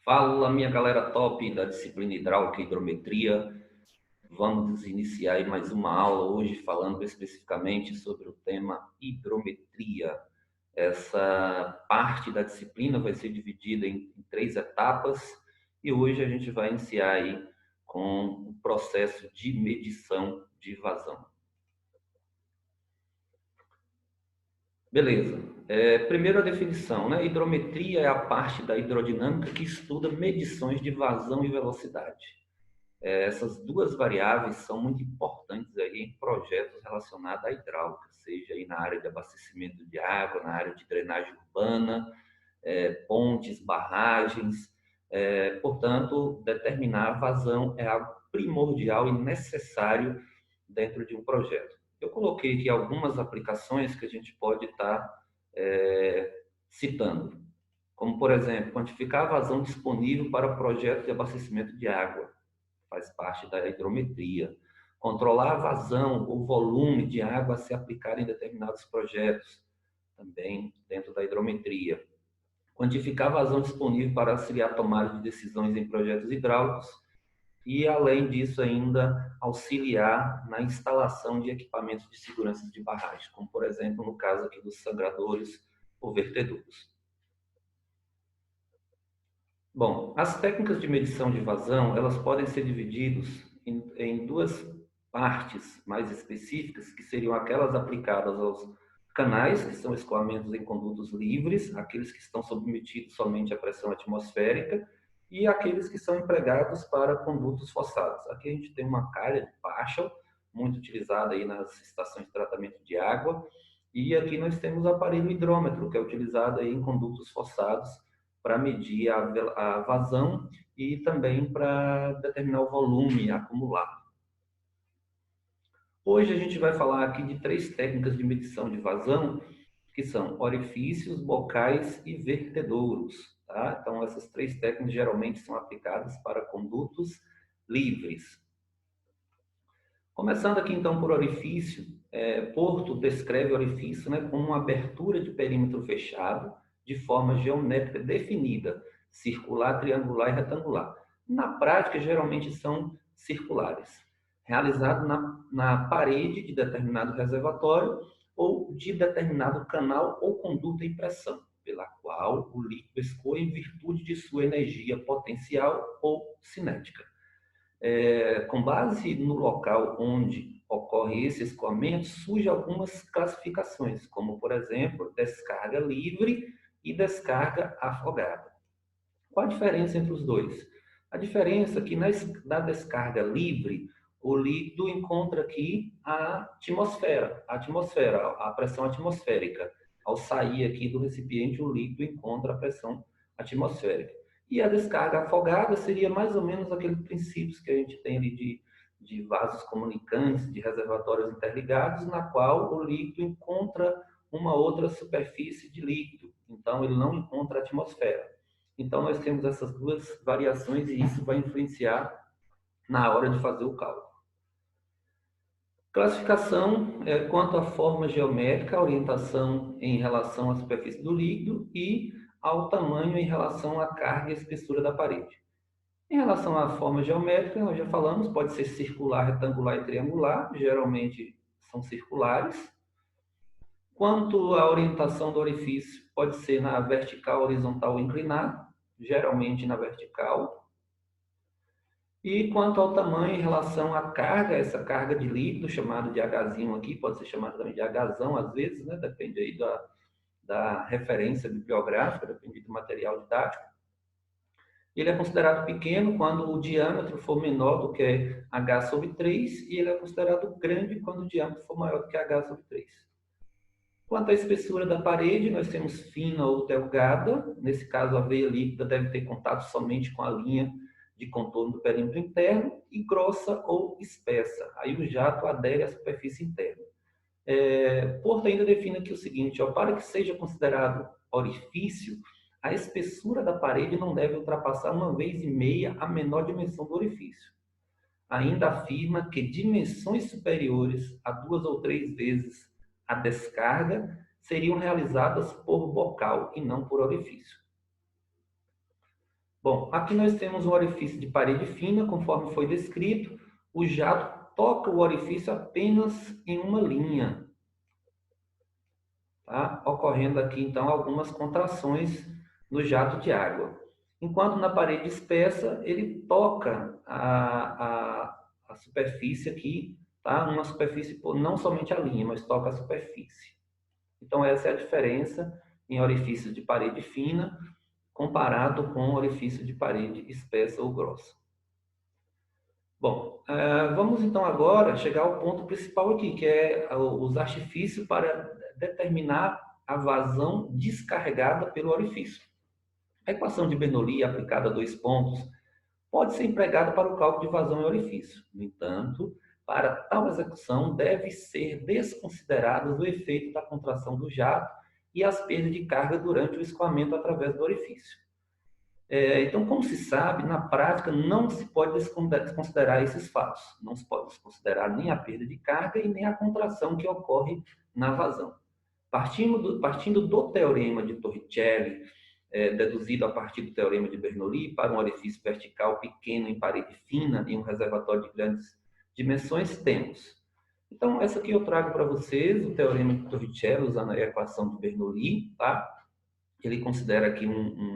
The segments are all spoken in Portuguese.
Fala, minha galera top da disciplina hidráulica e hidrometria. Vamos iniciar aí mais uma aula hoje falando especificamente sobre o tema hidrometria. Essa parte da disciplina vai ser dividida em três etapas e hoje a gente vai iniciar aí com o processo de medição de vazão. Beleza. Primeiro a definição, né? Hidrometria é a parte da hidrodinâmica que estuda medições de vazão e velocidade. Essas duas variáveis são muito importantes aí em projetos relacionados à hidráulica, seja aí na área de abastecimento de água, na área de drenagem urbana, pontes, barragens. Portanto, determinar a vazão é algo primordial e necessário dentro de um projeto. Eu coloquei aqui algumas aplicações que a gente pode estar citando, como, por exemplo, quantificar a vazão disponível para projeto de abastecimento de água, faz parte da hidrometria. Controlar a vazão ou volume de água a se aplicar em determinados projetos, também dentro da hidrometria. Quantificar a vazão disponível para auxiliar a tomada de decisões em projetos hidráulicos e, além disso, ainda auxiliar na instalação de equipamentos de segurança de barragem, como, por exemplo, no caso aqui dos sangradores ou vertedouros. Bom, as técnicas de medição de vazão, elas podem ser divididas em duas partes mais específicas, que seriam aquelas aplicadas aos canais, que são escoamentos em condutos livres, aqueles que estão submetidos somente à pressão atmosférica, e aqueles que são empregados para condutos forçados. Aqui a gente tem uma calha de Paschal, muito utilizada aí nas estações de tratamento de água, e aqui nós temos o aparelho hidrômetro, que é utilizado aí em condutos forçados, para medir a vazão e também para determinar o volume acumulado. Hoje a gente vai falar aqui de três técnicas de medição de vazão, que são orifícios, bocais e vertedouros. Tá? Então, essas três técnicas geralmente são aplicadas para condutos livres. Começando aqui então por orifício, Porto descreve orifício, né, como uma abertura de perímetro fechado, de forma geométrica definida, circular, triangular e retangular. Na prática, geralmente são circulares, realizado na parede de determinado reservatório ou de determinado canal ou conduta em pressão, pela qual o líquido escoa em virtude de sua energia potencial ou cinética. Com base no local onde ocorre esse escoamento, surgem algumas classificações, como, por exemplo, descarga livre e descarga afogada. Qual a diferença entre os dois? A diferença é que na descarga livre, o líquido encontra aqui a pressão atmosférica. Ao sair aqui do recipiente, o líquido encontra a pressão atmosférica. E a descarga afogada seria mais ou menos aqueles princípios que a gente tem ali de vasos comunicantes, de reservatórios interligados, na qual o líquido encontra uma outra superfície de líquido. Então, ele não encontra a atmosfera. Então, nós temos essas duas variações e isso vai influenciar na hora de fazer o cálculo. Classificação quanto à forma geométrica, a orientação em relação à superfície do líquido e ao tamanho em relação à carga e espessura da parede. Em relação à forma geométrica, nós já falamos, pode ser circular, retangular e triangular, geralmente são circulares. Quanto à orientação do orifício, pode ser na vertical, horizontal ou inclinado, geralmente na vertical. E quanto ao tamanho em relação à carga, essa carga de líquido, chamada de Hzinho aqui, pode ser chamada também de Hzão às vezes, né? Depende aí da referência bibliográfica, depende do material didático. Ele é considerado pequeno quando o diâmetro for menor do que H sobre 3 e ele é considerado grande quando o diâmetro for maior do que H sobre 3. Quanto à espessura da parede, nós temos fina ou delgada. Nesse caso, a veia líquida deve ter contato somente com a linha de contorno do perímetro interno, e grossa ou espessa. Aí o jato adere à superfície interna. Porto ainda define aqui o seguinte, para que seja considerado orifício, a espessura da parede não deve ultrapassar 1,5 vezes a menor dimensão do orifício. Ainda afirma que dimensões superiores a 2 ou 3 vezes a descarga seriam realizadas por bocal e não por orifício. Bom, aqui nós temos um orifício de parede fina, conforme foi descrito. O jato toca o orifício apenas em uma linha, tá? Ocorrendo aqui, então, algumas contrações no jato de água. Enquanto na parede espessa, ele toca a superfície aqui, tá? Uma superfície, não somente a linha, mas toca a superfície. Então, essa é a diferença em orifício de parede fina comparado com orifício de parede espessa ou grossa. Bom, vamos então agora chegar ao ponto principal aqui, que é os artifícios para determinar a vazão descarregada pelo orifício. A equação de Bernoulli aplicada a dois pontos pode ser empregada para o cálculo de vazão em orifício. No entanto, para tal execução deve ser desconsiderado o efeito da contração do jato e as perdas de carga durante o escoamento através do orifício. Então, como se sabe, na prática não se pode desconsiderar esses fatos. Não se pode desconsiderar nem a perda de carga e nem a contração que ocorre na vazão. Partindo do teorema de Torricelli, deduzido a partir do teorema de Bernoulli, para um orifício vertical pequeno em parede fina em um reservatório de grandes dimensões, temos. Então, essa aqui eu trago para vocês, o teorema de Torricelli, usando a equação de Bernoulli, tá? Ele considera aqui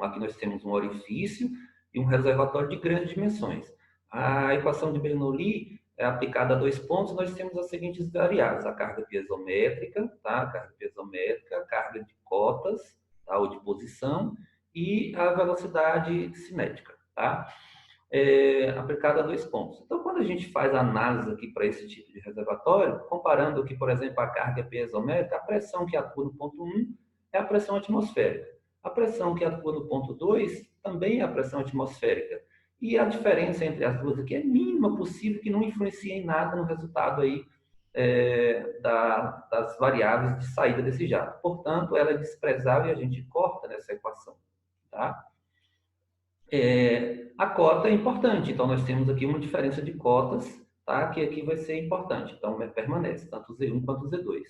aqui nós temos um orifício e um reservatório de grandes dimensões. A equação de Bernoulli é aplicada a dois pontos, nós temos as seguintes variáveis: a carga piezométrica, tá? A carga piezométrica, a carga de cotas, tá? Ou de posição, e a velocidade cinética, tá? Aplicada a dois pontos. Então, quando a gente faz a análise aqui para esse tipo de reservatório, comparando aqui, por exemplo, a carga piezométrica, a pressão que atua no ponto 1 é a pressão atmosférica. A pressão que atua no ponto 2 também é a pressão atmosférica. E a diferença entre as duas aqui é mínima possível, que não influencia em nada no resultado aí, das variáveis de saída desse jato. Portanto, ela é desprezável e a gente corta nessa equação. Tá? A cota é importante, então nós temos aqui uma diferença de cotas, tá? Que aqui vai ser importante, então permanece, tanto o Z1 quanto o Z2.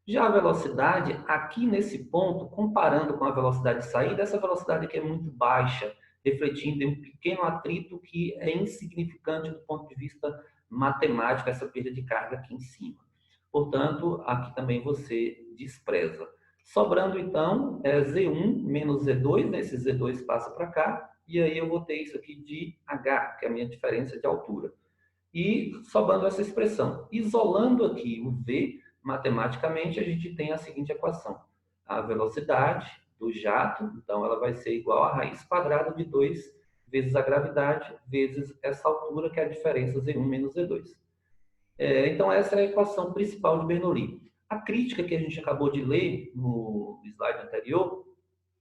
Já a velocidade, aqui nesse ponto, comparando com a velocidade de saída, essa velocidade aqui é muito baixa, refletindo em um pequeno atrito que é insignificante do ponto de vista matemático, essa perda de carga aqui em cima. Portanto, aqui também você despreza. Sobrando, então, Z1 menos Z2, né? Esse Z2 passa para cá, e aí eu vou ter isso aqui de H, que é a minha diferença de altura. E sobrando essa expressão. Isolando aqui o V, matematicamente, a gente tem a seguinte equação. A velocidade do jato, então, ela vai ser igual a raiz quadrada de 2 vezes a gravidade, vezes essa altura, que é a diferença Z1 menos Z2. Então, essa é a equação principal de Bernoulli. A crítica que a gente acabou de ler no slide anterior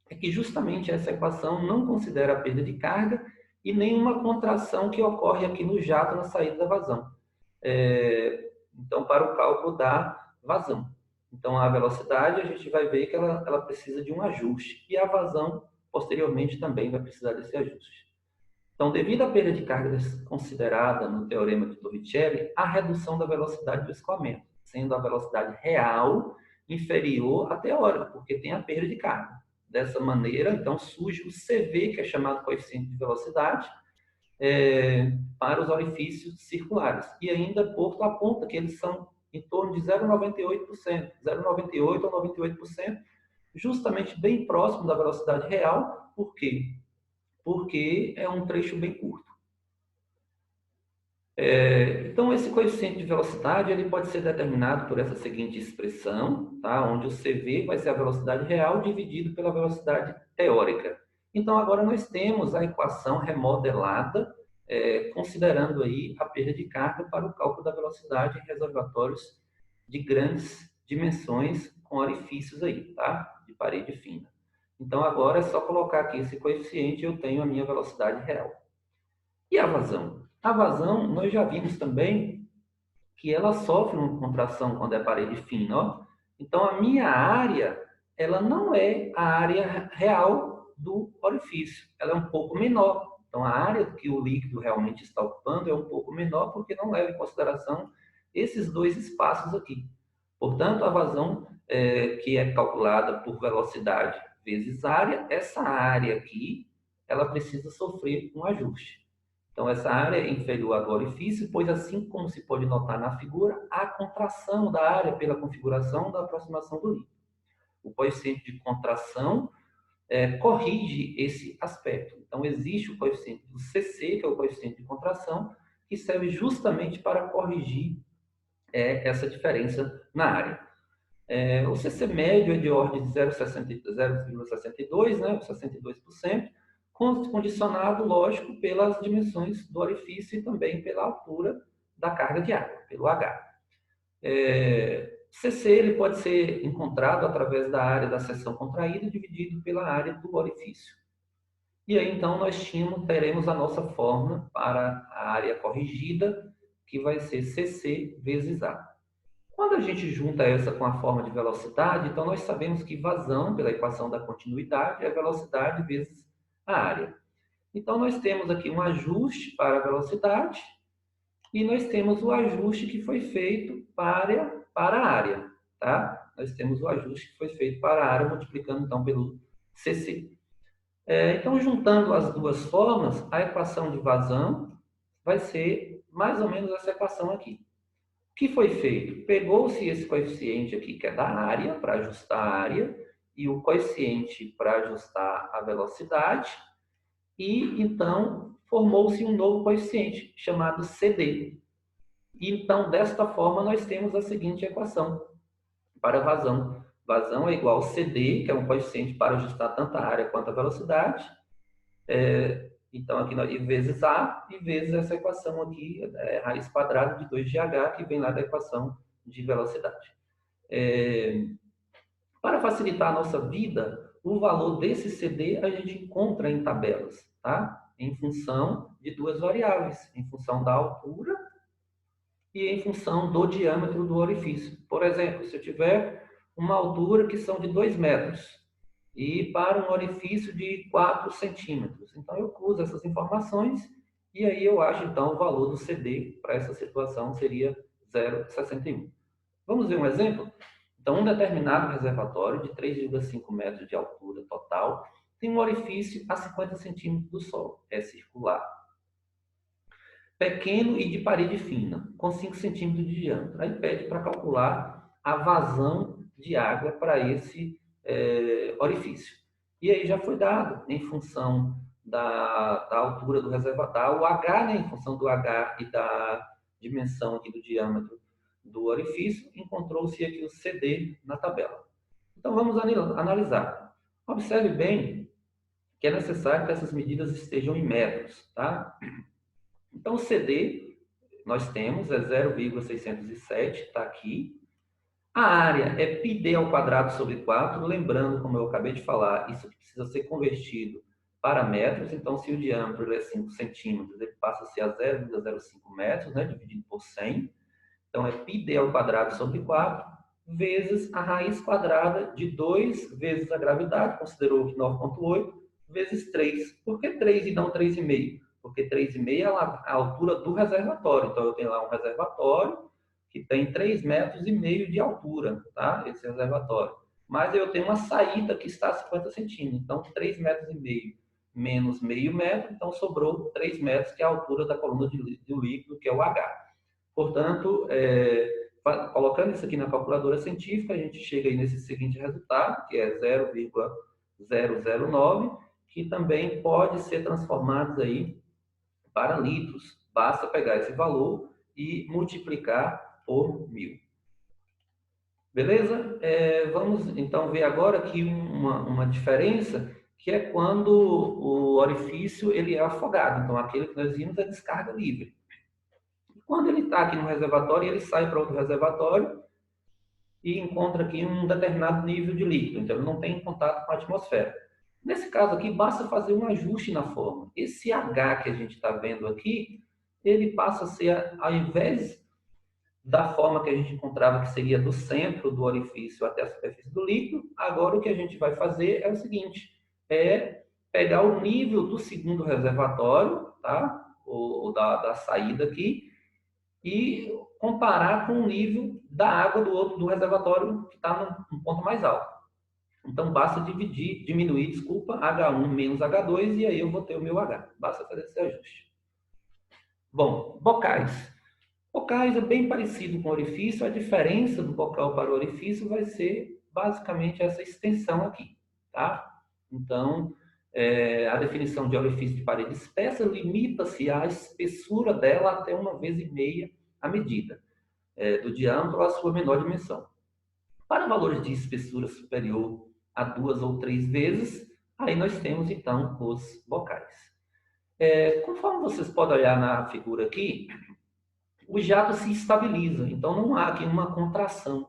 é que justamente essa equação não considera a perda de carga e nenhuma contração que ocorre aqui no jato na saída da vazão. Então, para o cálculo da vazão. Então, a velocidade, a gente vai ver que ela precisa de um ajuste. E a vazão, posteriormente, também vai precisar desse ajuste. Então, devido à perda de carga considerada no teorema de Torricelli, há redução da velocidade do escoamento, sendo a velocidade real inferior à teórica, porque tem a perda de carga. Dessa maneira, então, surge o CV, que é chamado coeficiente de velocidade, para os orifícios circulares. E ainda Porto aponta que eles são em torno de 0,98%, 0,98% ou 98%, justamente bem próximo da velocidade real. Por quê? Porque é um trecho bem curto. Então, esse coeficiente de velocidade ele pode ser determinado por essa seguinte expressão, tá? Onde o CV vai ser a velocidade real dividido pela velocidade teórica. Então, agora nós temos a equação remodelada, considerando aí a perda de carga para o cálculo da velocidade em reservatórios de grandes dimensões com orifícios aí, tá? De parede fina. Então, agora é só colocar aqui esse coeficiente e eu tenho a minha velocidade real. E a vazão? A vazão, nós já vimos também que ela sofre uma contração quando é parede fina. Ó. Então, a minha área, ela não é a área real do orifício. Ela é um pouco menor. Então, a área que o líquido realmente está ocupando é um pouco menor porque não leva em consideração esses dois espaços aqui. Portanto, a vazão, que é calculada por velocidade vezes área, essa área aqui, ela precisa sofrer um ajuste. Então, essa área é inferior à do orifício, pois assim como se pode notar na figura, há contração da área pela configuração da aproximação do líquido. O coeficiente de contração corrige esse aspecto. Então, existe o coeficiente do CC, que é o coeficiente de contração, que serve justamente para corrigir essa diferença na área. O CC médio é de ordem de 0,62, né, 62%, condicionado, lógico, pelas dimensões do orifício e também pela altura da carga de água, pelo H. CC ele pode ser encontrado através da área da seção contraída dividido pela área do orifício. E aí, então, nós teremos a nossa fórmula para a área corrigida, que vai ser CC vezes A. Quando a gente junta essa com a forma de velocidade, então nós sabemos que vazão, pela equação da continuidade, é velocidade vezes a área. Então, nós temos aqui um ajuste para a velocidade e nós temos o ajuste que foi feito para a área. Tá? Nós temos o ajuste que foi feito para a área, multiplicando então pelo CC. Então, juntando as duas formas, a equação de vazão vai ser mais ou menos essa equação aqui. O que foi feito? Pegou-se esse coeficiente aqui, que é da área, para ajustar a área, e o coeficiente para ajustar a velocidade, e então formou-se um novo coeficiente, chamado CD. E então, desta forma, nós temos a seguinte equação para vazão. Vazão é igual a CD, que é um coeficiente para ajustar tanto a área quanto a velocidade. Então, aqui nós, vezes A, e vezes essa equação aqui, raiz quadrada de 2 de H, que vem lá da equação de velocidade. Para facilitar a nossa vida, o valor desse CD a gente encontra em tabelas, tá? Em função de duas variáveis, em função da altura e em função do diâmetro do orifício. Por exemplo, se eu tiver uma altura que são de 2 metros e para um orifício de 4 centímetros, então eu uso essas informações e aí eu acho então o valor do CD para essa situação seria 0,61. Vamos ver um exemplo? Então, um determinado reservatório de 3,5 metros de altura total tem um orifício a 50 centímetros do solo, é circular, pequeno e de parede fina, com 5 centímetros de diâmetro. Aí pede para calcular a vazão de água para esse orifício. E aí já foi dado, em função da altura do reservatório, o H, né, em função do H e da dimensão aqui do diâmetro do orifício, encontrou-se aqui o CD na tabela. Então vamos analisar. Observe bem que é necessário que essas medidas estejam em metros, tá? Então, o CD, nós temos, é 0,607, está aqui. A área é πd ao quadrado sobre 4, lembrando, como eu acabei de falar, isso precisa ser convertido para metros, então se o diâmetro é 5 centímetros, ele passa a ser a 0,05 metros, né, dividido por 100. Então, é πd ao quadrado sobre 4, vezes a raiz quadrada de 2 vezes a gravidade, considerou que 9,8, vezes 3. Por que 3 e não 3,5? Porque 3,5 é a altura do reservatório. Então, eu tenho lá um reservatório que tem 3,5 metros de altura, tá? Esse reservatório. Mas eu tenho uma saída que está a 50 centímetros. Então, 3,5 metros menos meio metro, então sobrou 3 metros, que é a altura da coluna do líquido, que é o H. Portanto, colocando isso aqui na calculadora científica, a gente chega aí nesse seguinte resultado, que é 0,009, que também pode ser transformado aí para litros. Basta pegar esse valor e multiplicar por 1000. Beleza? Vamos então ver agora aqui uma diferença, que é quando o orifício ele é afogado. Então, aquele que nós vimos é descarga livre. Quando ele está aqui no reservatório, ele sai para outro reservatório e encontra aqui um determinado nível de líquido. Então, ele não tem contato com a atmosfera. Nesse caso aqui, basta fazer um ajuste na forma. Esse H que a gente está vendo aqui, ele passa a ser, ao invés da forma que a gente encontrava, que seria do centro do orifício até a superfície do líquido, agora o que a gente vai fazer é o seguinte, é pegar o nível do segundo reservatório, tá? Ou da saída aqui, e comparar com o nível da água do reservatório que está no ponto mais alto. Então, basta diminuir, H1 menos H2, e aí eu vou ter o meu H. Basta fazer esse ajuste. Bom, bocais. Bocais é bem parecido com orifício, a diferença do bocal para o orifício vai ser basicamente essa extensão aqui, tá? Então, a definição de orifício de parede espessa limita-se à espessura dela até 1,5 a medida do diâmetro à sua menor dimensão. Para valores de espessura superior a 2 ou 3 vezes, aí nós temos então os bocais. Conforme vocês podem olhar na figura aqui, o jato se estabiliza, então não há aqui uma contração.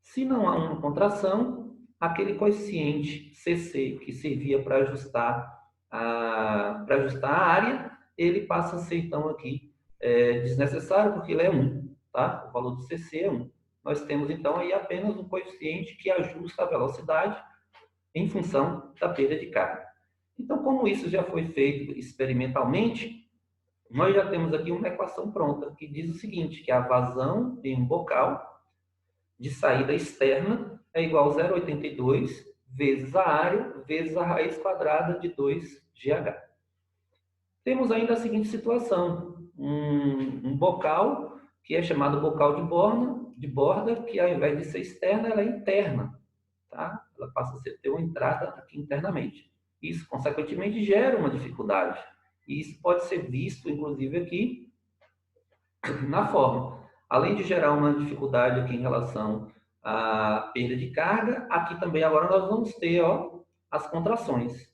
Se não há uma contração, aquele coeficiente CC que servia para ajustar a área, ele passa a ser então aqui desnecessário, porque ele é 1, tá? O valor do CC é 1. Nós temos então aí apenas um coeficiente que ajusta a velocidade em função da perda de carga. Então, como isso já foi feito experimentalmente, nós já temos aqui uma equação pronta, que diz o seguinte, que a vazão em um bocal de saída externa é igual a 0,82 vezes a área, vezes a raiz quadrada de 2GH. Temos ainda a seguinte situação, um bocal que é chamado bocal de borda, que ao invés de ser externa, ela é interna, tá? Ela passa a ter uma entrada aqui internamente. Isso, consequentemente, gera uma dificuldade. E isso pode ser visto, inclusive, aqui na forma. Além de gerar uma dificuldade aqui em relação à perda de carga, aqui também agora nós vamos ter as contrações.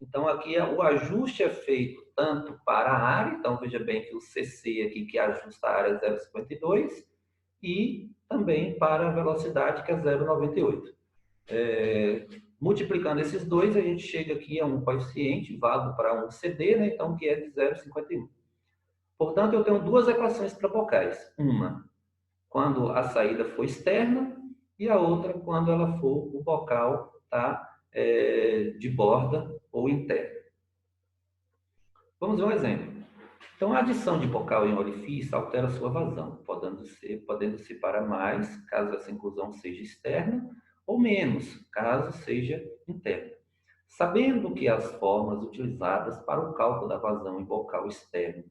Então, aqui o ajuste é feito tanto para a área, então veja bem que o CC aqui que ajusta a área é 0,52, e também para a velocidade que é 0,98. Multiplicando esses dois, a gente chega aqui a um coeficiente válido para um CD, né? Então, que é de 0,51. Portanto, eu tenho duas equações para bocais. Uma, quando a saída for externa, e a outra, quando ela for o bocal de borda ou interna. Vamos ver um exemplo. Então, a adição de bocal em orifício altera sua vazão, podendo-se para mais, caso essa inclusão seja externa, ou menos, caso seja interna. Sabendo que as formas utilizadas para o cálculo da vazão em bocal externo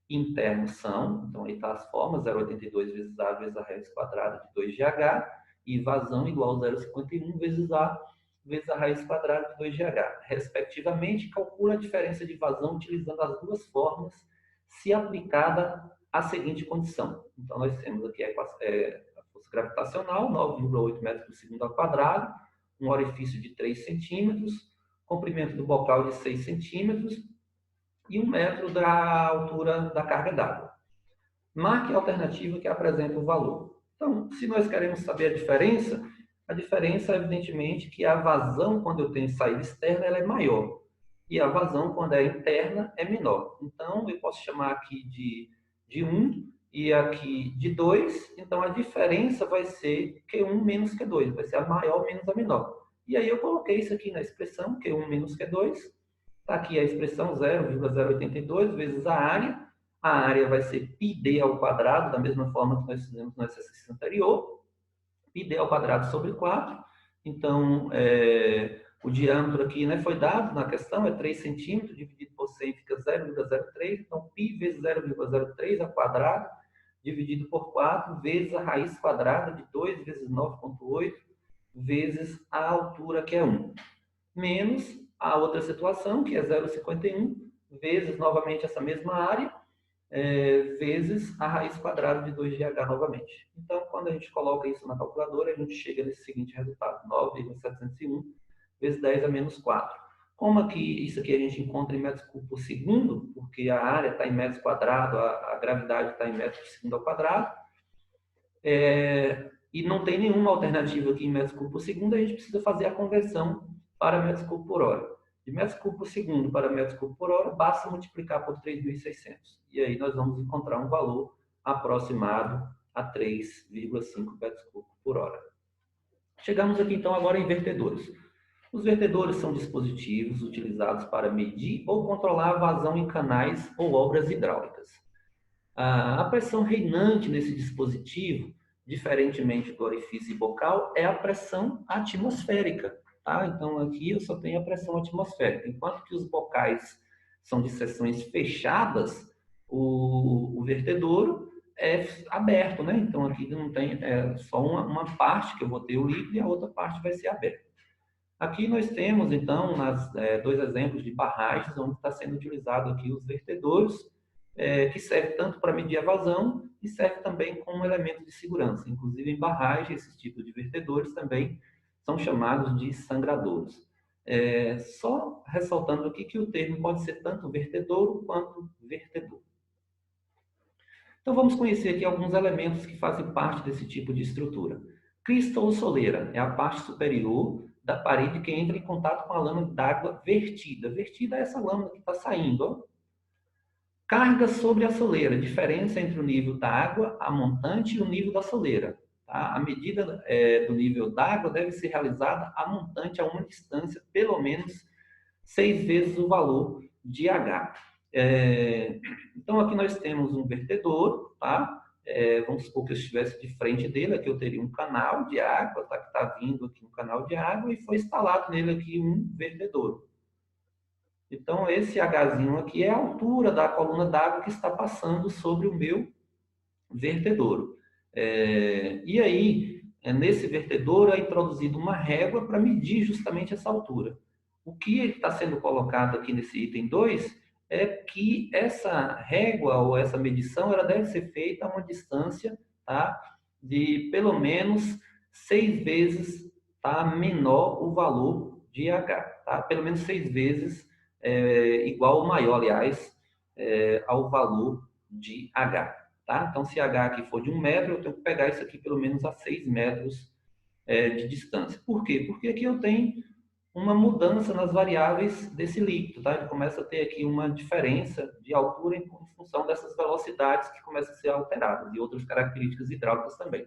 e interno são, então aí está as formas, 0,82 vezes A vezes a raiz quadrada de 2GH, e vazão igual a 0,51 vezes A vezes a raiz quadrada de 2GH. Respectivamente, calcula a diferença de vazão utilizando as duas formas, se aplicada à seguinte condição. Então, nós temos aqui a força gravitacional, 9,8 metros por segundo ao quadrado, um orifício de 3 centímetros, comprimento do bocal de 6 centímetros e 1 metro da altura da carga d'água. Marque a alternativa que apresenta o valor. Então, se nós queremos saber a diferença é evidentemente que a vazão, quando eu tenho saída externa, ela é maior. E a vazão, quando é interna, é menor. Então, eu posso chamar aqui de 1 e aqui de 2. Então, a diferença vai ser Q1 menos Q2. Vai ser a maior menos a menor. E aí eu coloquei isso aqui na expressão, Q1 menos Q2. Está aqui a expressão 0,082 vezes a área. A área vai ser πd ao quadrado, da mesma forma que nós fizemos no exercício anterior. πd ao quadrado sobre 4. Então, o diâmetro aqui foi dado na questão, é 3 centímetros, dividido por 100 fica 0,03. Então, π vezes 0,03 ao quadrado, dividido por 4, vezes a raiz quadrada de 2 vezes 9,8, vezes a altura, que é 1. Menos a outra situação, que é 0,51, vezes novamente essa mesma área, vezes a raiz quadrada de 2GH novamente. Então, quando a gente coloca isso na calculadora, a gente chega nesse seguinte resultado, 9,701 vezes 10 a menos 4. Como aqui, isso aqui a gente encontra em metros cúbicos por segundo, porque a área está em metros quadrados, a gravidade está em metros por segundo ao quadrado, e não tem nenhuma alternativa aqui em metros cúbicos por segundo, a gente precisa fazer a conversão para metros cúbicos por hora. De metros cúbicos por segundo para metros cúbicos por hora, basta multiplicar por 3.600. E aí nós vamos encontrar um valor aproximado a 3,5 metros cúbicos por hora. Chegamos aqui então agora em vertedores. Os vertedores são dispositivos utilizados para medir ou controlar a vazão em canais ou obras hidráulicas. A pressão reinante nesse dispositivo, diferentemente do orifício bocal, é a pressão atmosférica. tá? Então, aqui eu só tenho a pressão atmosférica. Enquanto que os bocais são de seções fechadas, o vertedouro é aberto, né? Então, aqui não tem, é só uma parte que eu vou ter o líquido e a outra parte vai ser aberta. Aqui nós temos, então, dois exemplos de barragens, onde está sendo utilizado aqui os vertedores, que serve tanto para medir a vazão e serve também como elemento de segurança. Inclusive, em barragem, esses tipos de vertedores também são chamados de sangradouros. Só ressaltando aqui que o termo pode ser tanto vertedouro quanto vertedor. Então, vamos conhecer aqui alguns elementos que fazem parte desse tipo de estrutura. Crista ou soleira é a parte superior da parede que entra em contato com a lâmina d'água vertida. Vertida é essa lâmina que está saindo. Ó. Carga sobre a soleira, diferença entre o nível da água, a montante e o nível da soleira. Tá? A medida do nível d'água deve ser realizada a montante a uma distância pelo menos 6 vezes o valor de H. Então, aqui nós temos um vertedor, tá? Vamos supor que eu estivesse de frente dele, aqui eu teria um canal de água, tá? Que está vindo aqui um canal de água e foi instalado nele aqui um vertedor. Então, esse Hzinho aqui é a altura da coluna d'água que está passando sobre o meu vertedouro. E aí, nesse vertedouro é introduzido uma régua para medir justamente essa altura. O que está sendo colocado aqui nesse item 2 é que essa régua ou essa medição ela deve ser feita a uma distância, tá, de pelo menos 6 vezes, tá, menor o valor de H. Tá? Pelo menos 6 vezes igual ou maior, aliás, ao valor de H. Tá? Então, se H aqui for de 1 metro, eu tenho que pegar isso aqui pelo menos a 6 metros de distância. Por quê? Porque aqui eu tenho uma mudança nas variáveis desse líquido. Tá? Ele começa a ter aqui uma diferença de altura em função dessas velocidades que começam a ser alteradas e outras características hidráulicas também.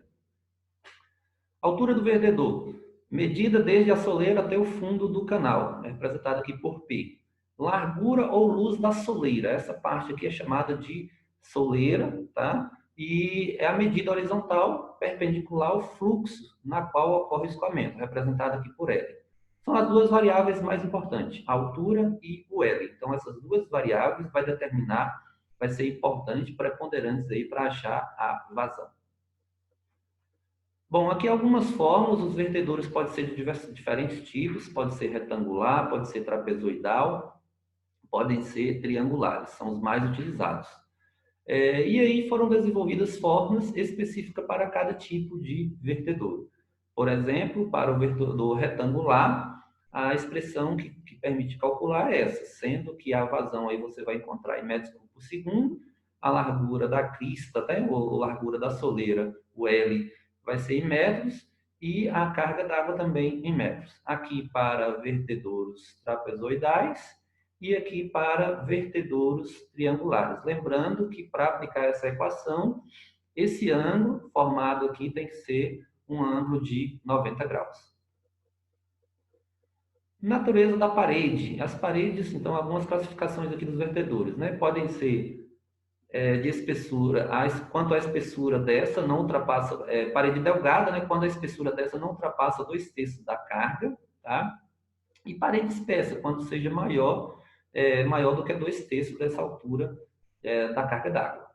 Altura do vertedor, medida desde a soleira até o fundo do canal, representada aqui por P. Largura ou luz da soleira, essa parte aqui é chamada de soleira, tá? E é a medida horizontal perpendicular ao fluxo na qual ocorre o escoamento, representada aqui por L. São as duas variáveis mais importantes, a altura e o L. Então, essas duas variáveis vai ser importante, preponderantes aí para achar a vazão. Bom, aqui algumas formas, os vertedores podem ser de diferentes tipos, pode ser retangular, pode ser trapezoidal, podem ser triangulares, são os mais utilizados. E aí foram desenvolvidas formas específicas para cada tipo de vertedor. Por exemplo, para o vertedor retangular, a expressão que permite calcular é essa, sendo que a vazão aí você vai encontrar em metros cúbicos por segundo, a largura da crista, né, ou largura da soleira, o L, vai ser em metros, e a carga d'água também em metros. Aqui para vertedouros trapezoidais, e aqui para vertedouros triangulares. Lembrando que para aplicar essa equação, esse ângulo formado aqui tem que ser um ângulo de 90 graus. Natureza da parede. As paredes, então, algumas classificações aqui dos vertedores, né? Podem ser de espessura, quanto a espessura dessa não ultrapassa, parede delgada, né? Quando a espessura dessa não ultrapassa 2/3 da carga, tá? E parede espessa, quando seja maior do que 2/3 dessa altura da carga d'água.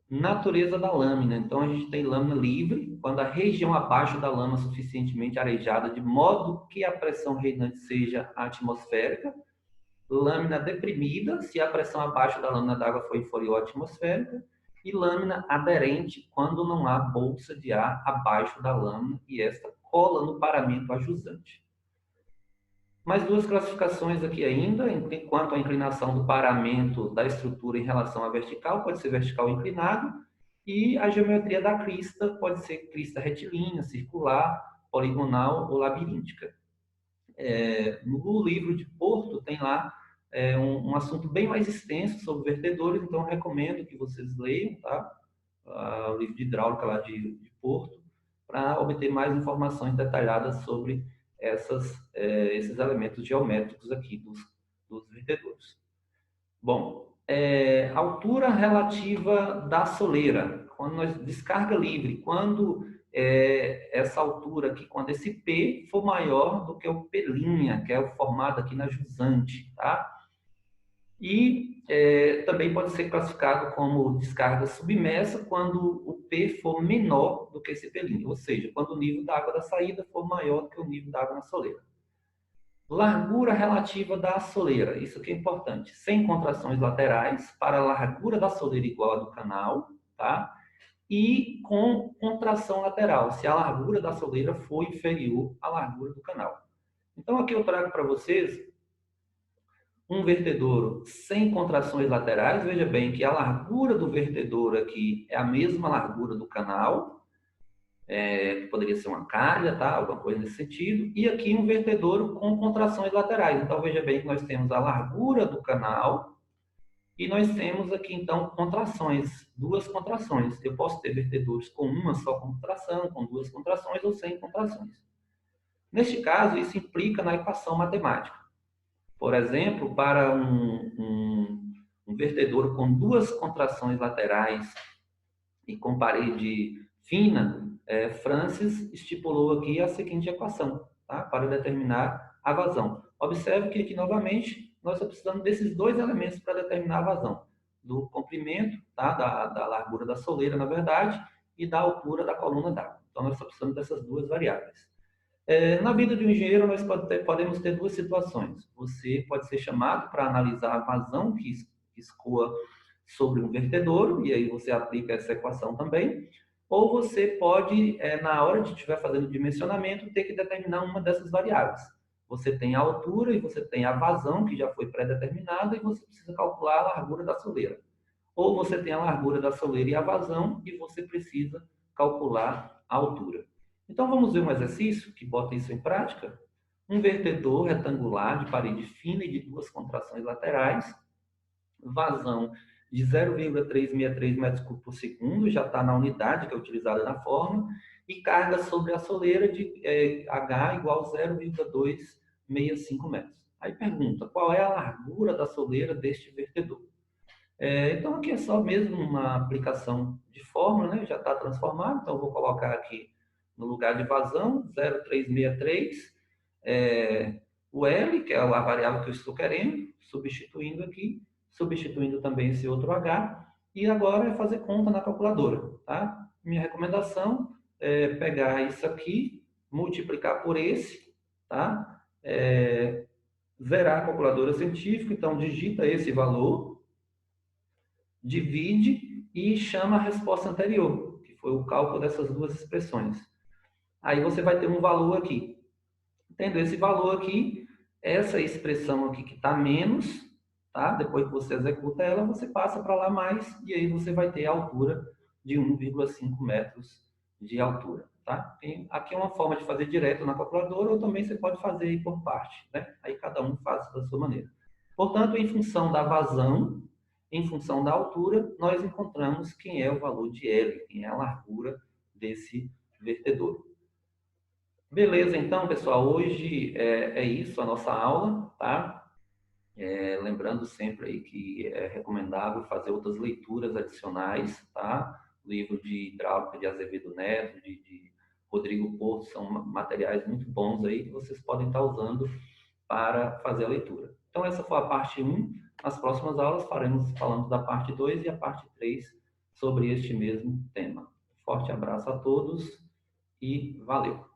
Natureza da lâmina. Então, a gente tem lâmina livre, quando a região abaixo da lâmina é suficientemente arejada, de modo que a pressão reinante seja atmosférica. Lâmina deprimida, se a pressão abaixo da lâmina d'água for inferior à atmosférica. E lâmina aderente, quando não há bolsa de ar abaixo da lâmina e esta cola no paramento ajusante. Mais duas classificações aqui ainda, quanto à inclinação do paramento da estrutura em relação à vertical, pode ser vertical inclinado, e a geometria da crista pode ser crista retilínea, circular, poligonal ou labiríntica. No livro de Porto tem lá um assunto bem mais extenso sobre vertedores, então recomendo que vocês leiam, tá? O livro de hidráulica lá de Porto, para obter mais informações detalhadas sobre esses elementos geométricos aqui dos vertedores. Bom, altura relativa da soleira, quando nós descarga livre, quando essa altura aqui, quando esse P for maior do que o P', que é o formado aqui na jusante, tá? E também pode ser classificado como descarga submersa quando o P for menor do que esse P', ou seja, quando o nível da água da saída for maior do que o nível da água na soleira. Largura relativa da soleira, isso aqui é importante, sem contrações laterais, para a largura da soleira igual a do canal, tá? E com contração lateral, se a largura da soleira for inferior à largura do canal. Então, aqui eu trago para vocês um vertedouro sem contrações laterais. Veja bem que a largura do vertedouro aqui é a mesma largura do canal, poderia ser uma calha, tá? Alguma coisa nesse sentido. E aqui um vertedouro com contrações laterais. Então, veja bem que nós temos a largura do canal e nós temos aqui, então, contrações, duas contrações. Eu posso ter vertedouros com uma só contração, com duas contrações ou sem contrações. Neste caso, isso implica na equação matemática. Por exemplo, para um vertedouro com duas contrações laterais e com parede fina, Francis estipulou aqui a seguinte equação, tá? Para determinar a vazão. Observe que aqui, novamente, nós só precisamos desses dois elementos para determinar a vazão. Do comprimento, tá? da largura da soleira, na verdade, e da altura da coluna d'água. Então, nós só precisamos dessas duas variáveis. Na vida de um engenheiro, nós podemos ter duas situações. Você pode ser chamado para analisar a vazão que escoa sobre um vertedouro, e aí você aplica essa equação também. Ou você pode, na hora de estiver fazendo o dimensionamento, ter que determinar uma dessas variáveis. Você tem a altura e você tem a vazão, que já foi pré-determinada, e você precisa calcular a largura da soleira. Ou você tem a largura da soleira e a vazão, e você precisa calcular a altura. Então, vamos ver um exercício que bota isso em prática. Um vertedor retangular de parede fina e de duas contrações laterais, vazão de 0,363 metros cúbicos por segundo, já está na unidade que é utilizada na forma, e carga sobre a soleira de H igual a 0,265 metros. Aí pergunta, qual é a largura da soleira deste vertedor? Então, aqui é só mesmo uma aplicação de fórmula, né? Já está transformado, então eu vou colocar aqui no lugar de vazão, 0,363, o L, que é a variável que eu estou querendo, substituindo aqui, substituindo também esse outro H, e agora é fazer conta na calculadora, tá? Minha recomendação é pegar isso aqui, multiplicar por esse, tá? Zerar a calculadora científica, então digita esse valor, divide e chama a resposta anterior, que foi o cálculo dessas duas expressões. Aí você vai ter um valor aqui. Tendo esse valor aqui, essa expressão aqui que está menos, tá? Depois que você executa ela, você passa para lá mais, e aí você vai ter a altura de 1,5 metros de altura, tá? Aqui é uma forma de fazer direto na calculadora, ou também você pode fazer aí por parte, né? Aí cada um faz da sua maneira. Portanto, em função da vazão, em função da altura, nós encontramos quem é o valor de L, quem é a largura desse vertedor. Beleza, então, pessoal, hoje é isso a nossa aula, tá? Lembrando sempre aí que é recomendável fazer outras leituras adicionais, tá? Livro de hidráulica de Azevedo Neto, de Rodrigo Porto, são materiais muito bons aí que vocês podem estar usando para fazer a leitura. Então, essa foi a parte 1. Nas próximas aulas falamos da parte 2 e a parte 3 sobre este mesmo tema. Forte abraço a todos e valeu!